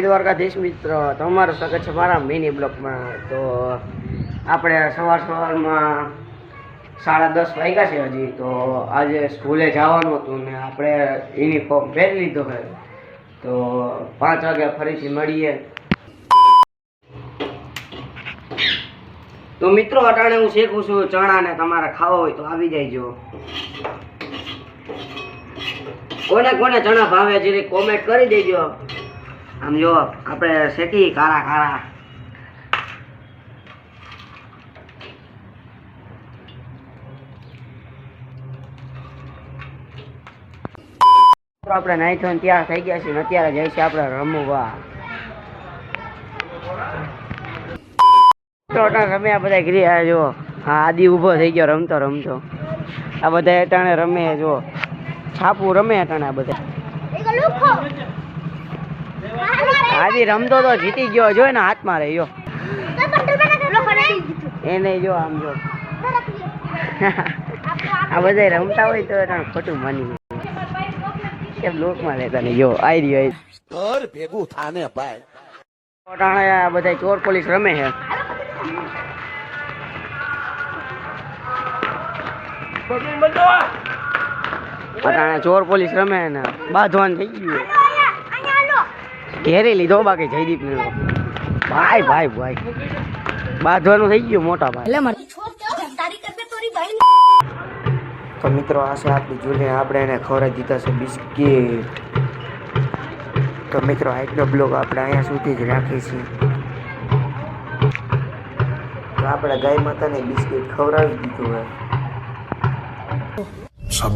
દ્વારકાધીશ મિત્રો, તમારું સ્વાગત છે મારા મિની બ્લોકમાં. તો આપણે સવારમાં 10:30 વાગ્યા છે હજી. તો આજે સ્કૂલે જવાનું હતું ને આપણે યુનિફોર્મ પહેરી લીધો છે. તો 5 વાગે ફરીથી મળીએ. તો મિત્રો, અટાણે હું શીખું છું ચણા ને. તમારે ખાવા હોય તો આવી જાયજો. કોને કોને ચણા ભાવે જરી કોમેન્ટ કરી દેજો. આમ જો આપણે શેકી કારા કારા. આપણે નાઈ ધોઈને તૈયાર થઈ ગયા છીએ. અત્યારે જાય છે આપણે રમવા. રમ્યા બધા ગૃહ. જો હા, આદિ ઊભો થઈ ગયો રમતો રમતો. આ બધા અટાણે રમે. જો છાપું રમે અટાણે આ બધા. આદિ રમતો તો જીતી ગયો. જો ને હાથમાં રહ્યો એને. જો આમ જો આ બધા રમતા હોય તો અટાણે ખોટું માની કેમ લોકમાં લેતા નહીં. જો આવી રહ્યો ભેગું થાને ભાઈ. અટાણે આ બધા ચોર પોલીસ રમે છે. અટાણે ચોર પોલીસ રમે ને બાંધવાનું થઈ ગયું. ઘેરી લીધો બાકી જયદીપ ને ભાઈ ભાઈ ભાઈ બાંધવાનું થઈ ગયું મોટા ભાઈ. તો મિત્રો, આ છે આપણી જૂની. આપણે એને ખવડાવી દીધા છે બિસ્કીટ. તો મિત્રો, આજનો બ્લોગ આપણે અહીંયા સુધી જ રાખીએ છીએ. તો આપણે ગાય માતાને બિસ્કીટ ખવડાવી દીધું હોય.